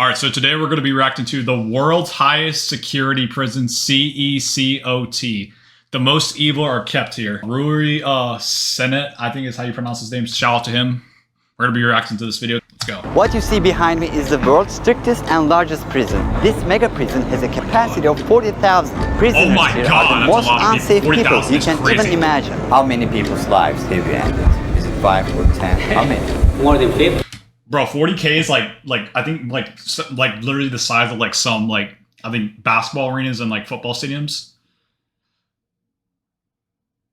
All right, so today we're going to be reacting to the world's highest security prison, CECOT. The most evil are kept here. Rui Senet, I think is how you pronounce his name. Shout out to him. We're going to be reacting to this video. Let's go. What you see behind me is the world's strictest and largest prison. This mega prison has a capacity of 40,000. Prisoners here are the most unsafe people you can even imagine. How many people's lives have you ended? Is it 5 or 10? How many? More than 50. Bro, 40K is like I think like literally the size of like some I think basketball arenas and like football stadiums.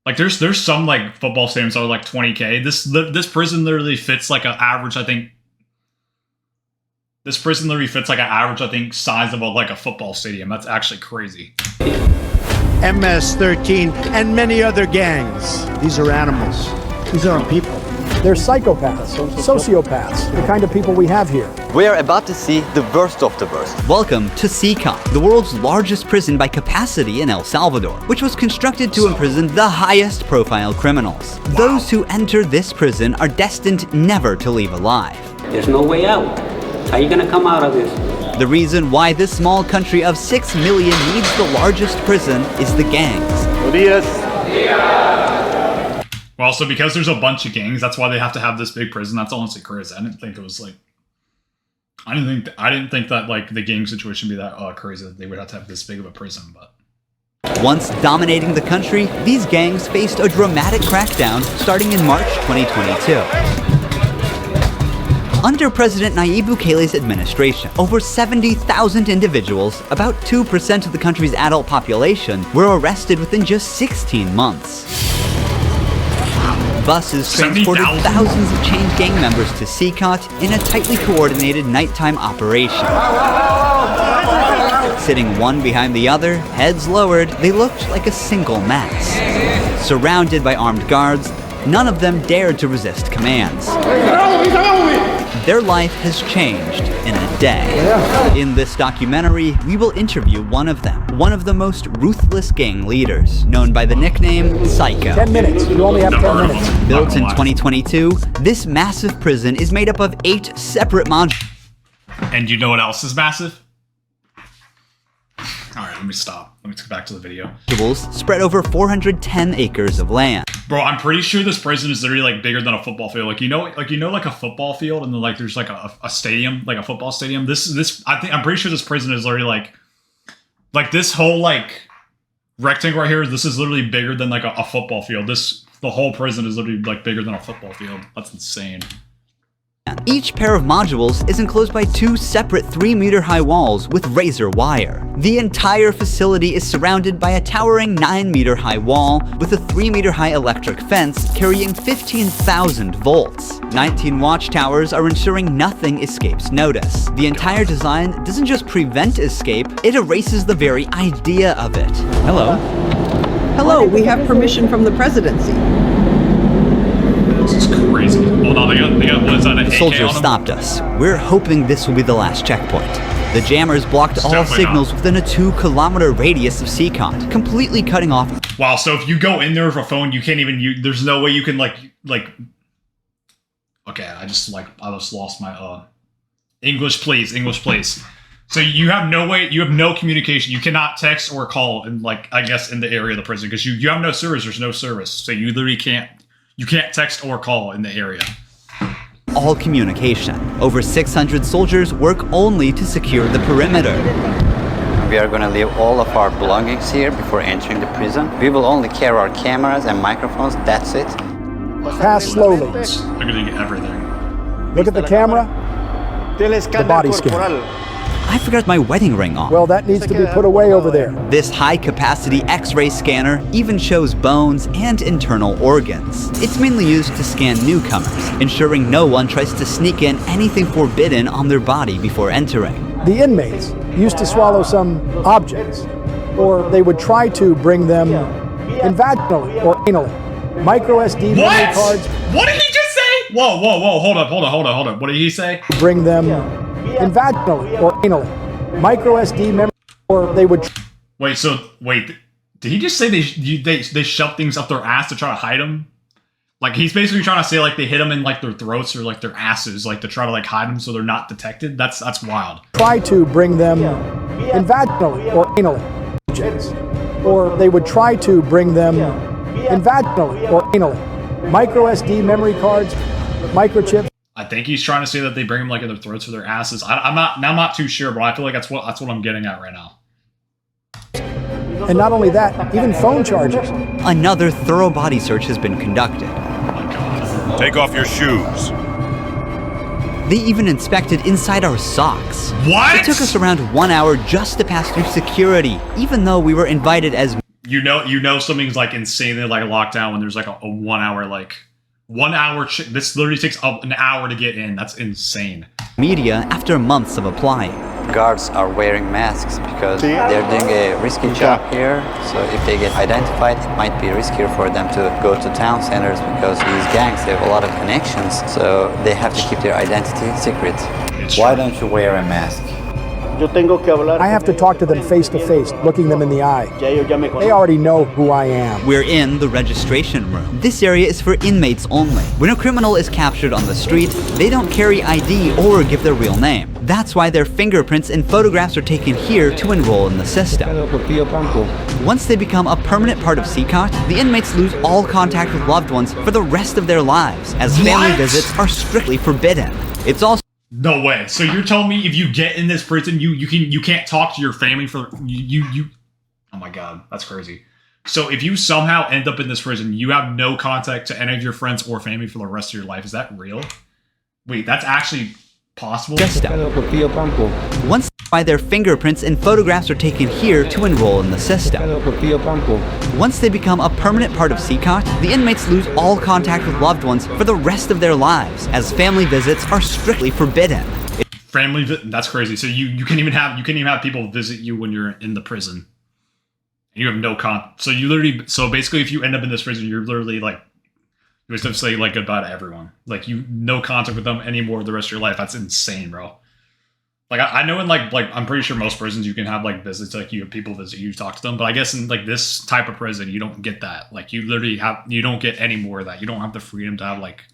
Like there's some like football stadiums that are like 20K. This prison literally fits like an average, I think. This prison literally fits like an average, I think, size of a football stadium. That's actually crazy. MS-13 and many other gangs. These are animals. These aren't people. They're psychopaths, sociopaths, the kind of people we have here. We are about to see the worst of the worst. Welcome to CECOT, the world's largest prison by capacity in El Salvador, which was constructed to imprison the highest profile criminals. Wow. Those who enter this prison are destined never to leave alive. There's no way out. How are you gonna come out of this? The reason why this small country of 6 million needs the largest prison is the gangs. Well, so because there's a bunch of gangs, that's why they have to have this big prison. That's honestly crazy. I didn't think it was like, I didn't think that like the gang situation would be that crazy that they would have to have this big of a prison. But once dominating the country, these gangs faced a dramatic crackdown starting in March 2022. Under President Nayib Bukele's administration, over 70,000 individuals, about 2% of the country's adult population, were arrested within just 16 months. Buses transported thousands of chained gang members to CECOT in a tightly coordinated nighttime operation. Sitting one behind the other, heads lowered, they looked like a single mass. Surrounded by armed guards, none of them dared to resist commands. Their life has changed in a day. In this documentary, we will interview one of them, one of the most ruthless gang leaders, known by the nickname Psycho. 10 minutes. You only have 10 minutes. Built in 2022, this massive prison is made up of 8 separate modules. And you know what else is massive? All right, let me stop. Let me get back to the video. Spread over 410 acres of land. Bro, I'm pretty sure this prison is literally like bigger than a football field. Like you know like a football field, and then like there's like a stadium, like a football stadium. I'm pretty sure this prison is literally like this whole like rectangle right here. This is literally bigger than like a football field. The whole prison is literally like bigger than a football field. That's insane. Each pair of modules is enclosed by 2 separate 3-meter-high walls with razor wire. The entire facility is surrounded by a towering 9-meter-high wall with a 3-meter-high electric fence carrying 15,000 volts. 19 watchtowers are ensuring nothing escapes notice. The entire design doesn't just prevent escape, it erases the very idea of it. Hello. Hello, we have permission from the presidency. This is crazy. Hold on, they got what is that, an AK Soldiers on them? stopped us. We're hoping this will be the last checkpoint. The jammers blocked all signals within a 2-kilometer radius of CECOT, completely cutting off. Wow, so if you go in there with a phone, you can't even use, there's no way you can like okay, I just lost my English please. So you have no way, you have no communication. You cannot text or call in I guess in the area of the prison because you have no service, there's no service. So you literally can't text or call in the area. All communication. Over 600 soldiers work only to secure the perimeter. We are going to leave all of our belongings here before entering the prison. We will only carry our cameras and microphones, that's it. Pass slowly. They're gonna get everything. Look at the camera. The body scan. I forgot my wedding ring on. Well, that needs to be put away over there. This high-capacity X-ray scanner even shows bones and internal organs. It's mainly used to scan newcomers, ensuring no one tries to sneak in anything forbidden on their body before entering. The inmates used to swallow some objects, or they would try to bring them in vaginally or anally. Micro SD memory cards. What did he just say? Whoa, hold up. What did he say? Bring them in vaginally or anally. Micro SD memory, or they would. Wait, did he just say they shove things up their ass to try to hide them? Like he's basically trying to say like they hit them in like their throats or like their asses, like to try to like hide them so they're not detected. That's wild. Try to bring them in vaginally or anally, or they would try to bring them in vaginally or anally. Micro SD memory cards, microchips. I think he's trying to say that they bring them like in their throats or their asses. I'm not too sure, but I feel like that's what I'm getting at right now. And not only that, even phone chargers. Another thorough body search has been conducted. Take off your shoes. They even inspected inside our socks. What? It took us around 1 hour just to pass through security, even though we were invited as you know something's like insanely like locked down when there's like a 1 hour like 1 hour. This literally takes an hour to get in. That's insane. Media after months of applying. Guards are wearing masks because they're doing a risky job here. So if they get identified, it might be riskier for them to go to town centers because these gangs have a lot of connections. So they have to keep their identity secret. Why don't you wear a mask? I have to talk to them face to face, looking them in the eye. They already know who I am. We're in the registration room. This area is for inmates only. When a criminal is captured on the street, they don't carry ID or give their real name. That's why their fingerprints and photographs are taken here to enroll in the system. Once they become a permanent part of CECOT, the inmates lose all contact with loved ones for the rest of their lives, as family visits are strictly forbidden. It's also No way. So you're telling me if you get in this prison, you can't talk to your family for you. Oh my god, that's crazy. So if you somehow end up in this prison, you have no contact to any of your friends or family for the rest of your life. Is that real? Wait, that's actually possible? once by their fingerprints and photographs are taken here to enroll in the system. Once they become a permanent part of CECOT, the inmates lose all contact with loved ones for the rest of their lives, as family visits are strictly forbidden. That's crazy. So you can't even have people visit you when you're in the prison. You have no so basically if you end up in this prison, you're literally like you have to say like goodbye to everyone. Like no contact with them anymore the rest of your life. That's insane, bro. Like I know in like I'm pretty sure most prisons you can have like visits, like you have people visit you, talk to them. But I guess in like this type of prison you don't get that. Like you don't get any more of that. You don't have the freedom to have like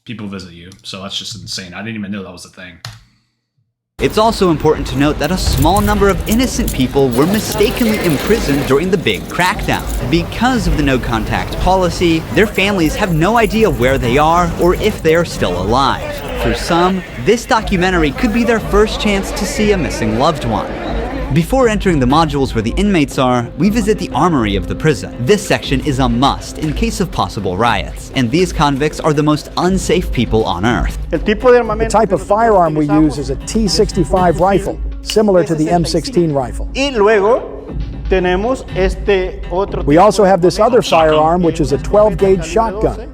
people visit you. So that's just insane. I didn't even know that was a thing. It's also important to note that a small number of innocent people were mistakenly imprisoned during the big crackdown. Because of the no-contact policy, their families have no idea where they are or if they are still alive. For some, this documentary could be their first chance to see a missing loved one. Before entering the modules where the inmates are, we visit the armory of the prison. This section is a must in case of possible riots, and these convicts are the most unsafe people on Earth. The type of firearm we use is a T65 rifle, similar to the M16 rifle. We also have this other firearm, which is a 12-gauge shotgun.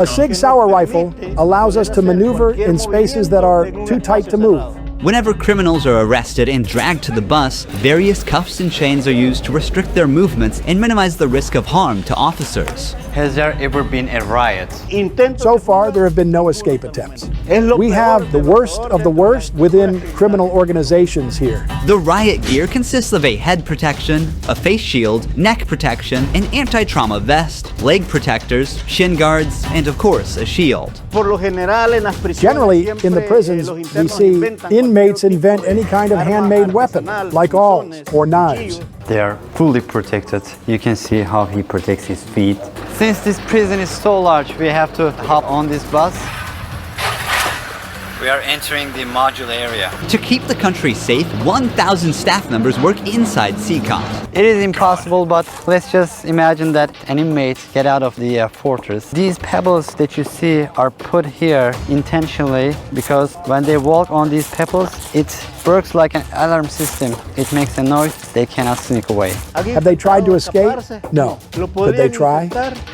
A Sig Sauer rifle allows us to maneuver in spaces that are too tight to move. Whenever criminals are arrested and dragged to the bus, various cuffs and chains are used to restrict their movements and minimize the risk of harm to officers. Has there ever been a riot? So far, there have been no escape attempts. We have the worst of the worst within criminal organizations here. The riot gear consists of a head protection, a face shield, neck protection, an anti-trauma vest, leg protectors, shin guards, and of course, a shield. Generally, in the prisons, we see inmates invent any kind of handmade weapon, like awls or knives. They are fully protected. You can see how he protects his feet. Since this prison is so large, we have to hop on this bus. We are entering the module area. To keep the country safe, 1,000 staff members work inside CECOT. It is impossible, but let's just imagine that an inmate get out of the fortress. These pebbles that you see are put here intentionally because when they walk on these pebbles, it works like an alarm system. It makes a noise, they cannot sneak away. Have they tried to escape? No. Could they try?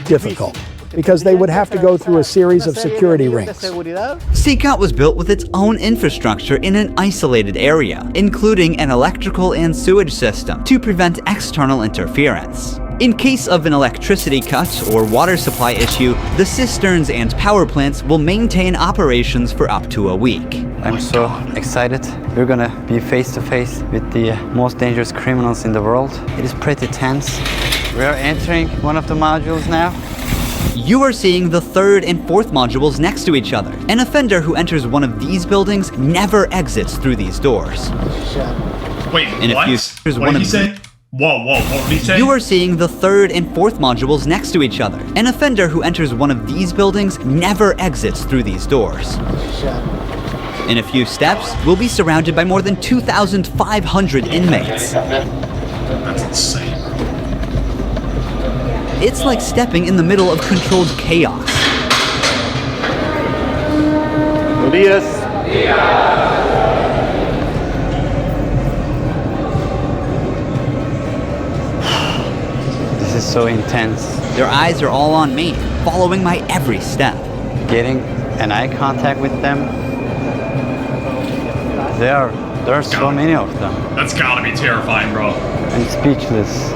Difficult, because they would have to go through a series of security rings. CECOT was built with its own infrastructure in an isolated area, including an electrical and sewage system to prevent external interference. In case of an electricity cut or water supply issue, the cisterns and power plants will maintain operations for up to a week. I'm so excited. We're gonna be face to face with the most dangerous criminals in the world. It is pretty tense. We are entering one of the modules now. You are seeing the third and fourth modules next to each other. An offender who enters one of these buildings never exits through these doors. Wait, In what? A few, What did he say? Whoa, what did he say? You are seeing the third and fourth modules next to each other. An offender who enters one of these buildings never exits through these doors. In a few steps, we'll be surrounded by more than 2,500 inmates. That's insane. It's like stepping in the middle of controlled chaos. This is so intense. Their eyes are all on me, following my every step. Getting an eye contact with them. There are so many of them. That's gotta be terrifying, bro. I'm speechless.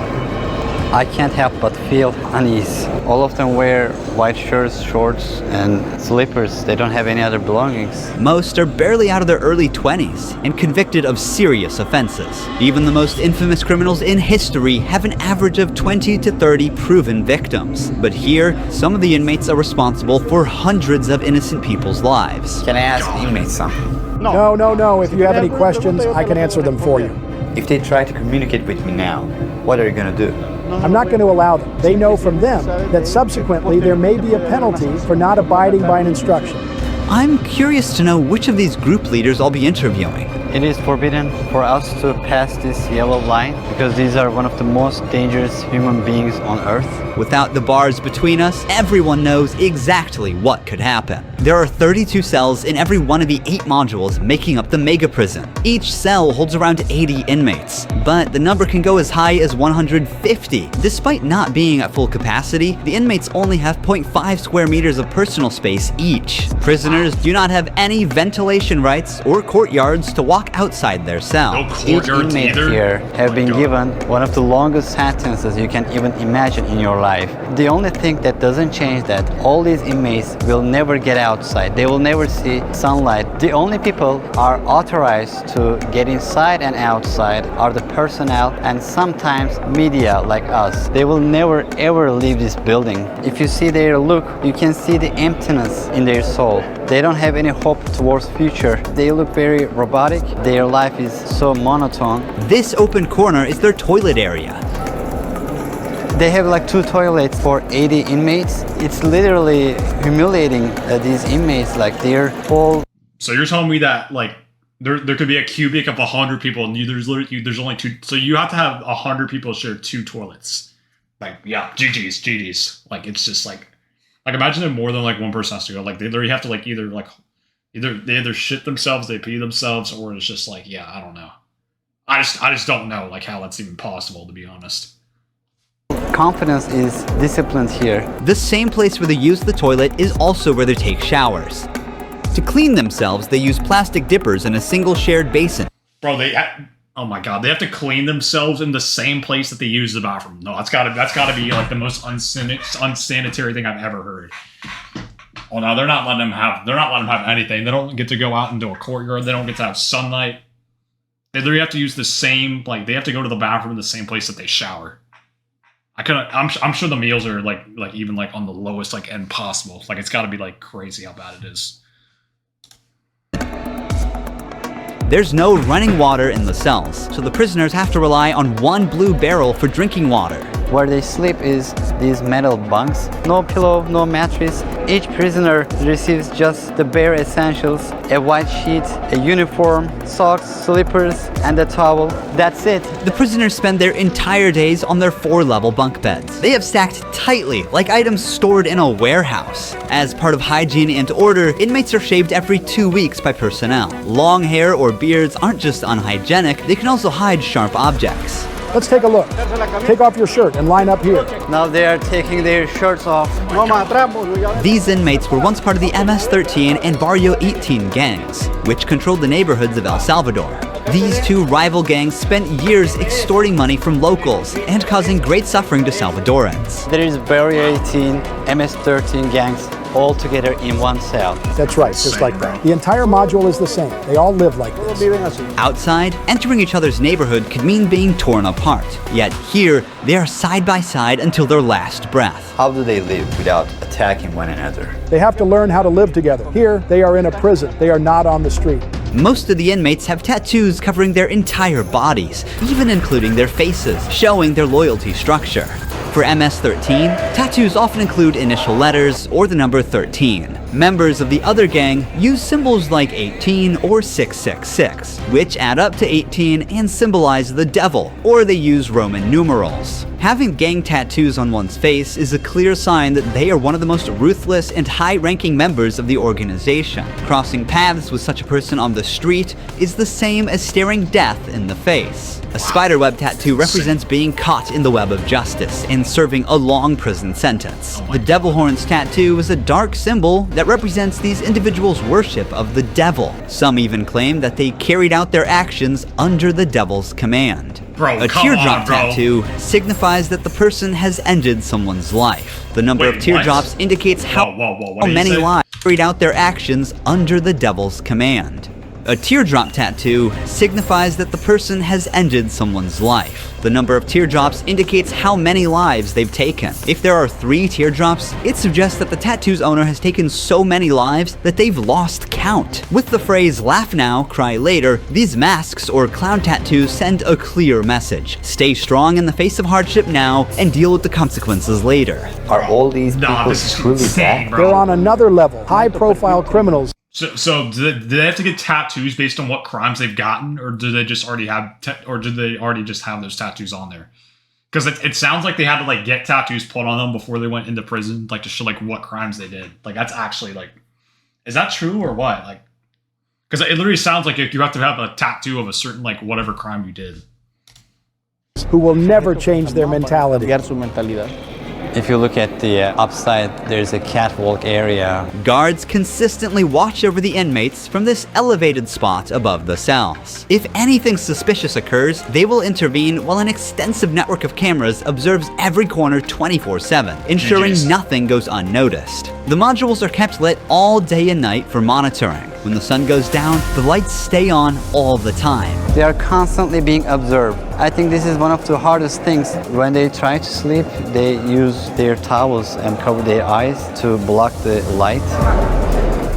I can't help but feel unease. All of them wear white shirts, shorts, and slippers. They don't have any other belongings. Most are barely out of their early 20s and convicted of serious offenses. Even the most infamous criminals in history have an average of 20 to 30 proven victims. But here, some of the inmates are responsible for hundreds of innocent people's lives. Can I ask inmates something? No. If you have any questions, I can answer them for you. If they try to communicate with me now, what are you gonna do? I'm not going to allow them. They know from them that subsequently there may be a penalty for not abiding by an instruction. I'm curious to know which of these group leaders I'll be interviewing. It is forbidden for us to pass this yellow line because these are one of the most dangerous human beings on earth. Without the bars between us, everyone knows exactly what could happen. There are 32 cells in every one of the 8 modules making up the mega prison. Each cell holds around 80 inmates, but the number can go as high as 150. Despite not being at full capacity, the inmates only have 0.5 square meters of personal space each. Prisoners do not have any ventilation rights or courtyards to walk outside their cell. No Each courtyards inmate either? here have Oh my been God. given one of the longest sentences you can even imagine in your life. The only thing that doesn't change that all these inmates will never get outside. They will never see sunlight. The only people are authorized to get inside and outside are the personnel and sometimes media like us. They will never ever leave this building. If you see their look, you can see the emptiness in their soul. They don't have any hope towards future. They look very robotic. Their life is so monotone. This open corner is their toilet area. They have like 2 toilets for 80 inmates. It's literally humiliating these inmates, like their whole. So you're telling me that like there could be a cubic of 100 people and there's only 2, so you have to have 100 people share 2 toilets. Like, yeah, GG's. Like, it's just like imagine if more than like one person has to go. Like they literally have to like either they either shit themselves, they pee themselves, or it's just like, yeah, I don't know. I just don't know like how that's even possible, to be honest. Confidence is disciplined here. The same place where they use the toilet is also where they take showers. To clean themselves, they use plastic dippers in a single shared basin. Bro, oh my god, they have to clean themselves in the same place that they use the bathroom. No, that's gotta be like the most unsanitary thing I've ever heard. Oh no, they're not letting them have anything. They don't get to go out into a courtyard. They don't get to have sunlight. They literally have to use the same, like they have to go to the bathroom in the same place that they shower. I'm sure the meals are like even like on the lowest like end possible. Like it's got to be like crazy how bad it is. There's no running water in the cells, so the prisoners have to rely on one blue barrel for drinking water. Where they sleep is these metal bunks. No pillow, no mattress. Each prisoner receives just the bare essentials: a white sheet, a uniform, socks, slippers, and a towel. That's it. The prisoners spend their entire days on their 4-level bunk beds. They have stacked tightly, like items stored in a warehouse. As part of hygiene and order, inmates are shaved every 2 weeks by personnel. Long hair or beards aren't just unhygienic, they can also hide sharp objects. Let's take a look. Take off your shirt and line up here. Now they are taking their shirts off. These inmates were once part of the MS-13 and Barrio 18 gangs, which controlled the neighborhoods of El Salvador. These 2 rival gangs spent years extorting money from locals and causing great suffering to Salvadorans. There is Barrio 18, MS-13 gangs. all together in one cell. That's right, just like that. The entire module is the same. They all live like this. Outside, entering each other's neighborhood could mean being torn apart. Yet here, they are side by side until their last breath. How do they live without attacking one another? They have to learn how to live together. Here, they are in a prison. They are not on the street. Most of the inmates have tattoos covering their entire bodies, even including their faces, showing their loyalty structure. For MS-13, tattoos often include initial letters or the number 13. Members of the other gang use symbols like 18 or 666, which add up to 18 and symbolize the devil, or they use Roman numerals. Having gang tattoos on one's face is a clear sign that they are one of the most ruthless and high-ranking members of the organization. Crossing paths with such a person on the street is the same as staring death in the face. A spiderweb tattoo represents being caught in the web of justice and serving a long prison sentence. The devil horns tattoo is a dark symbol that represents these individuals' worship of the devil. Some even claim that they carried out their actions under the devil's command. A teardrop tattoo signifies that the person has ended someone's life. The number of teardrops indicates how many lives carried out their actions under the devil's command. A teardrop tattoo signifies that the person has ended someone's life. The number of teardrops indicates how many lives they've taken. If there are 3 teardrops, it suggests that the tattoo's owner has taken so many lives that they've lost count. With the phrase "laugh now, cry later," these masks or clown tattoos send a clear message. Stay strong in the face of hardship now and deal with the consequences later. Are all these people truly bad? They're on another level. High-profile criminals. So do they have to get tattoos based on what crimes they've gotten, or do they just already have, or did they already just have those tattoos on there? Because it sounds like they had to like get tattoos put on them before they went into prison, like to show like what crimes they did. Like that's actually like, is that true or what? Like, because it literally sounds like you have to have a tattoo of a certain like whatever crime you did. Who will never change their mentality. If you look at the upside, there's a catwalk area. Guards consistently watch over the inmates from this elevated spot above the cells. If anything suspicious occurs, they will intervene while an extensive network of cameras observes every corner 24/7, ensuring nothing goes unnoticed. The modules are kept lit all day and night for monitoring. When the sun goes down, the lights stay on all the time. They are constantly being observed. I think this is one of the hardest things. When they try to sleep, they use their towels and cover their eyes to block the light.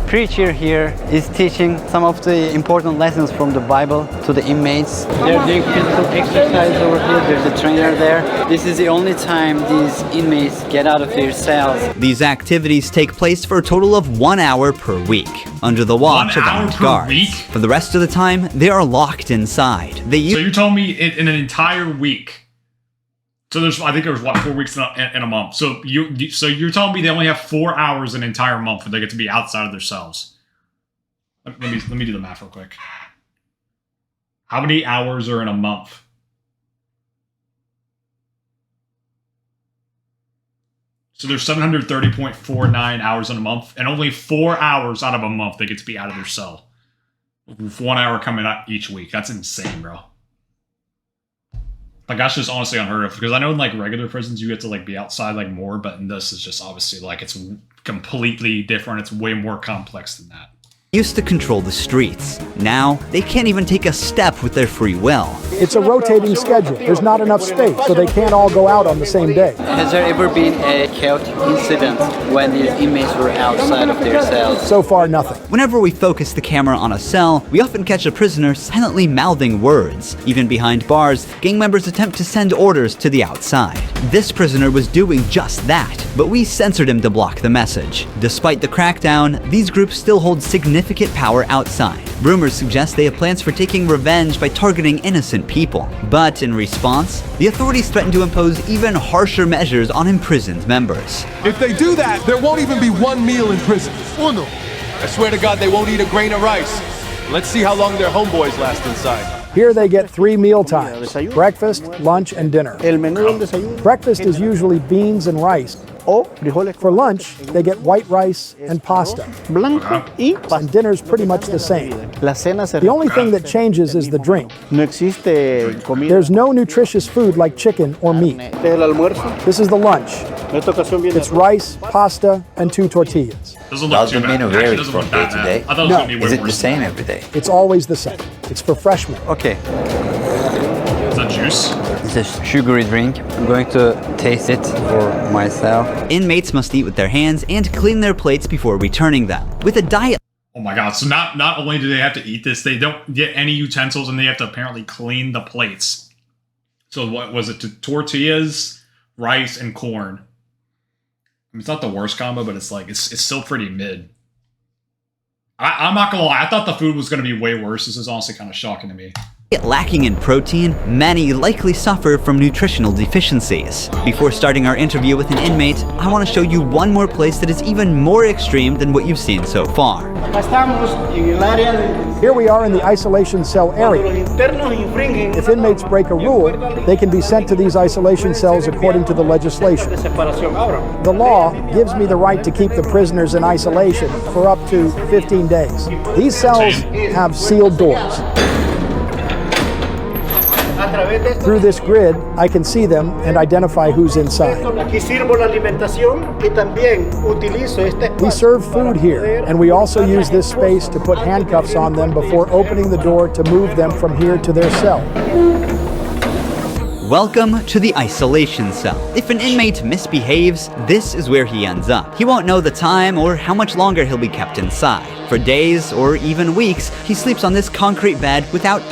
Preacher here is teaching some of the important lessons from the Bible to the inmates. They're doing physical exercise over here. There's a trainer there. This is the only time these inmates get out of their cells. These activities take place for a total of 1 hour per week, under the watch of armed guards. For the rest of the time, they are locked inside. So you're telling me in an entire week? So I think there's what, 4 weeks in a month. So you're telling me they only have 4 hours an entire month where they get to be outside of their cells. Let me do the math real quick. How many hours are in a month? So there's 730.49 hours in a month, and only 4 hours out of a month they get to be out of their cell. 1 hour coming out each week. That's insane, bro. Like that's just honestly unheard of, because I know in like regular prisons you get to like be outside like more, but in this is just obviously like it's completely different. It's way more complex than that. Used to control the streets. Now, they can't even take a step with their free will. It's a rotating schedule. There's not enough space, so they can't all go out on the same day. Has there ever been a chaotic incident when these inmates were outside of their cells? So far, nothing. Whenever we focus the camera on a cell, we often catch a prisoner silently mouthing words. Even behind bars, gang members attempt to send orders to the outside. This prisoner was doing just that, but we censored him to block the message. Despite the crackdown, these groups still hold significant power outside. Rumors suggest they have plans for taking revenge by targeting innocent people. But in response, the authorities threaten to impose even harsher measures on imprisoned members. If they do that, there won't even be one meal in prison. Uno. I swear to God they won't eat a grain of rice. Let's see how long their homeboys last inside. Here they get 3 meal times: breakfast, lunch, and dinner. Breakfast is usually beans and rice. For lunch, they get white rice and pasta. And dinner's pretty much the same. The only thing that changes is the drink. There's no nutritious food like chicken or meat. This is the lunch. It's rice, pasta, and 2 tortillas. Doesn't look Does too the bad. menu Actually, vary doesn't from look day that to bad. day? I thought it was No. gonna be way Is it the worse same than every day? It's always the same. It's for freshmen. Okay. that. Is that juice? It's a sugary drink. I'm going to taste it for myself. Inmates must eat with their hands and clean their plates before returning them. With a diet Oh my god, so not only do they have to eat this, they don't get any utensils and they have to apparently clean the plates. So what was it? Tortillas, rice, and corn. I mean, it's not the worst combo, but it's like, it's still pretty mid. I'm not gonna lie, I thought the food was gonna be way worse. This is honestly kind of shocking to me. lacking in protein, many likely suffer from nutritional deficiencies. Before starting our interview with an inmate, I want to show you one more place that is even more extreme than what you've seen so far. Here we are in the isolation cell area. If inmates break a rule, they can be sent to these isolation cells according to the legislation. The law gives me the right to keep the prisoners in isolation for up to 15 days. These cells have sealed doors. Through this grid, I can see them and identify who's inside. We serve food here, and we also use this space to put handcuffs on them before opening the door to move them from here to their cell. Welcome to the isolation cell. If an inmate misbehaves, this is where he ends up. He won't know the time or how much longer he'll be kept inside. For days or even weeks, he sleeps on this concrete bed without.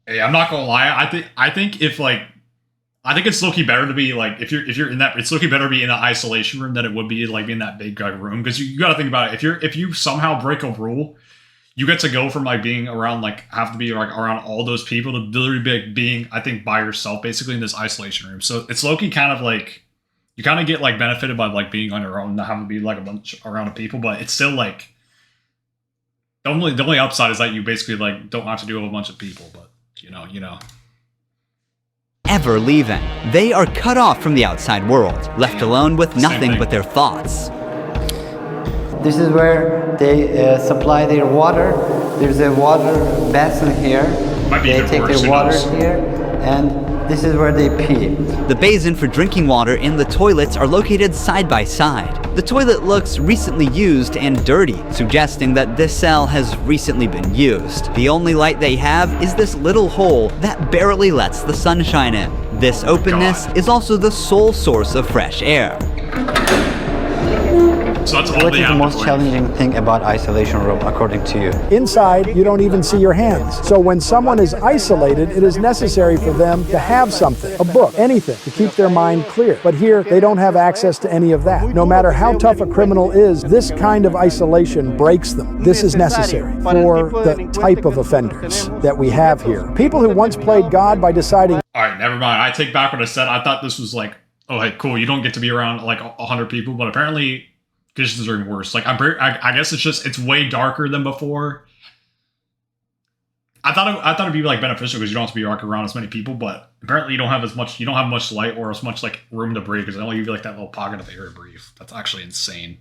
Hey, I'm not gonna lie. I think if like, I think it's low-key better to be like, if you're in that, it's low-key better to be in the isolation room than it would be like in that big room, because you got to think about it. If you somehow break a rule, you get to go from like being around like have to be like around all those people to literally being I think by yourself basically in this isolation room. So it's low-key kind of like you kind of get like benefited by like being on your own, not having to be like a bunch around of people, but it's still like the only upside is that you basically like don't have to deal with a bunch of people, but. You know. Ever leaving. They are cut off from the outside world, left alone with nothing but their thoughts. This is where they supply their water. There's a water basin here. They take their water here, and this is where they pee. The basin for drinking water and the toilets are located side by side. The toilet looks recently used and dirty, suggesting that this cell has recently been used. The only light they have is this little hole that barely lets the sunshine in. This openness is also the sole source of fresh air. So that's all what is the most challenging thing about isolation room, according to you? Inside, you don't even see your hands. So when someone is isolated, it is necessary for them to have something, a book, anything, to keep their mind clear. But here, they don't have access to any of that. No matter how tough a criminal is, this kind of isolation breaks them. This is necessary for the type of offenders that we have here. People who once played God by deciding... All right, never mind. I take back what I said. I thought this was like, oh, hey, cool. You don't get to be around like 100 people, but apparently... conditions are even worse. Like I guess it's way darker than before. I thought it'd be like beneficial because you don't have to be around as many people, but apparently you don't have much light or as much like room to breathe because they only give you like that little pocket of air to breathe. That's actually insane.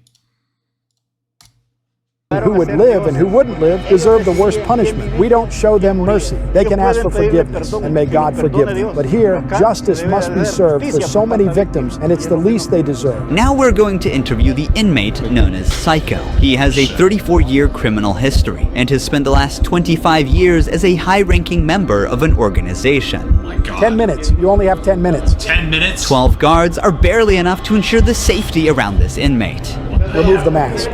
Who would live and who wouldn't live deserve the worst punishment. We don't show them mercy. They can ask for forgiveness, and may God forgive them. But here, justice must be served for so many victims, and it's the least they deserve. Now we're going to interview the inmate known as Psycho. He has a 34-year criminal history, and has spent the last 25 years as a high-ranking member of an organization. Oh my God. 10 minutes. You only have 10 minutes. 10 minutes? 12 guards are barely enough to ensure the safety around this inmate. Remove the mask.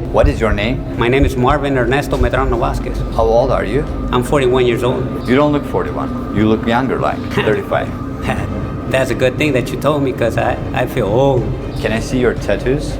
What is your name? My name is Marvin Ernesto Medrano Vasquez. How old are you? I'm 41 years old. You don't look 41. You look younger, like 35. That's a good thing that you told me because I feel old. Can I see your tattoos?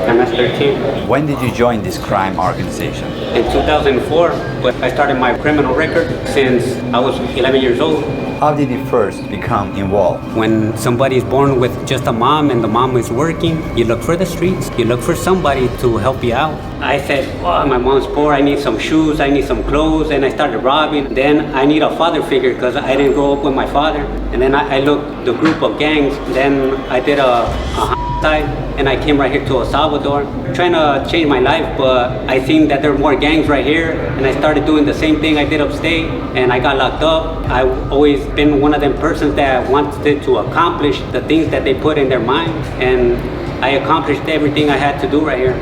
I'm at 13. When did you join this crime organization? In 2004, but I started my criminal record since I was 11 years old. How did you first become involved? When somebody is born with just a mom and the mom is working, you look for the streets. You look for somebody to help you out. I said, oh, my mom's poor. I need some shoes. I need some clothes. And I started robbing. Then I need a father figure because I didn't grow up with my father. And then I looked the group of gangs. Then I did a homicide. and I came right here to El Salvador, trying to change my life, but I seen that there were more gangs right here, and I started doing the same thing I did upstate, and I got locked up. I've always been one of them persons that wanted to accomplish the things that they put in their mind, and I accomplished everything I had to do right here,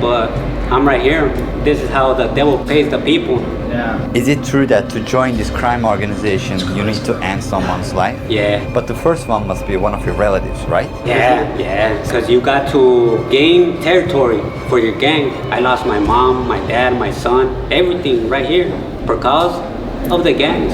but I'm right here. This is how the devil pays the people. Yeah. Is it true that to join this crime organization, you need to end someone's life? Yeah. But the first one must be one of your relatives, right? Yeah, because you got to gain territory for your gang. I lost my mom, my dad, my son, everything right here because of the gangs.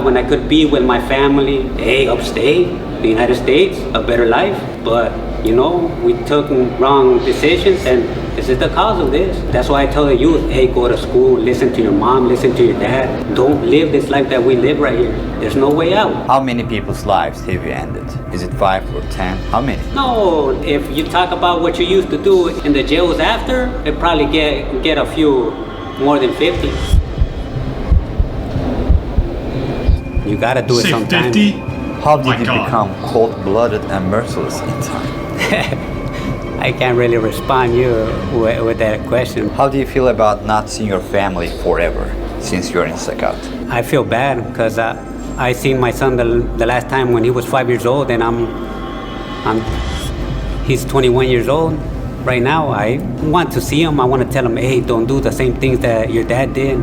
When I could be with my family, hey, upstate, the United States, a better life, but you know, we took wrong decisions, and this is the cause of this. That's why I tell the youth, hey, go to school, listen to your mom, listen to your dad. Don't live this life that we live right here. There's no way out. How many people's lives have you ended? Is it 5 or 10? How many? No, if you talk about what you used to do in the jails after, it probably get a few more than 50. You gotta do it sometime. 50? How did you become cold-blooded and merciless in time? I can't really respond you with that question. How do you feel about not seeing your family forever since you're in CECOT? I feel bad because I seen my son the last time when he was 5 years old, and he's 21 years old right now. I want to see him. I want to tell him, hey, don't do the same things that your dad did.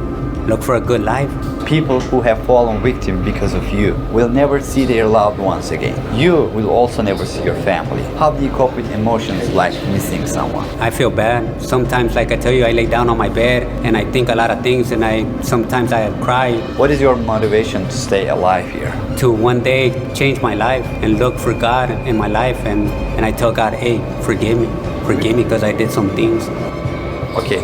Look for a good life. People who have fallen victim because of you will never see their loved ones again. You will also never see your family. How do you cope with emotions like missing someone? I feel bad. Sometimes, like I tell you, I lay down on my bed and I think a lot of things, and sometimes I cry. What is your motivation to stay alive here? To one day change my life and look for God in my life, and I tell God, hey, forgive me because I did some things. Okay.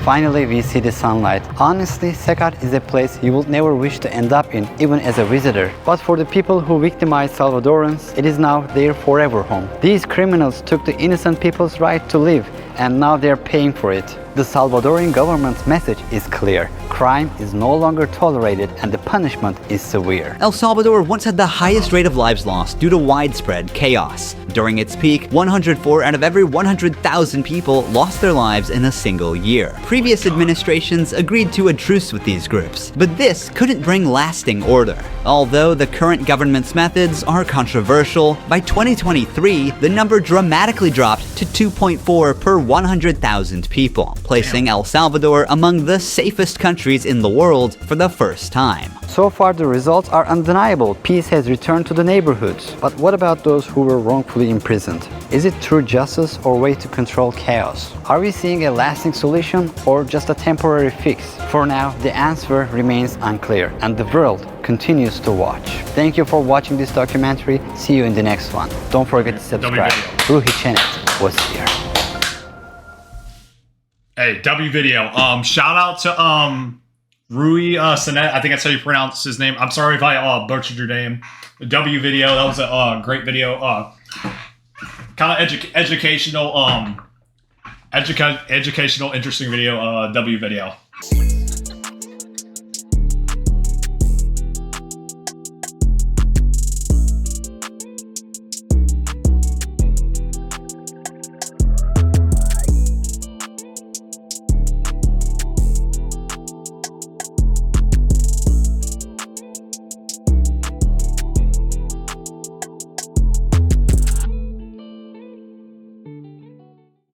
Finally, we see the sunlight. Honestly, CECOT is a place you would never wish to end up in, even as a visitor. But for the people who victimized Salvadorans, it is now their forever home. These criminals took the innocent people's right to live, and now they're paying for it. The Salvadorian government's message is clear. Crime is no longer tolerated and the punishment is severe. El Salvador once had the highest rate of lives lost due to widespread chaos. During its peak, 104 out of every 100,000 people lost their lives in a single year. Previous administrations agreed to a truce with these groups, but this couldn't bring lasting order. Although the current government's methods are controversial, by 2023, the number dramatically dropped to 2.4 per 100,000 people, placing El Salvador among the safest countries in the world for the first time. So far, the results are undeniable. Peace has returned to the neighborhoods. But what about those who were wrongfully imprisoned? Is it true justice or way to control chaos? Are we seeing a lasting solution or just a temporary fix? For now, the answer remains unclear, and the world continues to watch. Thank you for watching this documentary. See you in the next one. Don't forget to subscribe. Ruhi Chenet was here. Hey, W video. Shout out to Rui Sinet. I think that's how you pronounce his name. I'm sorry if I butchered your name. W video. That was a great video. Kind of educational, educational, interesting video. W video.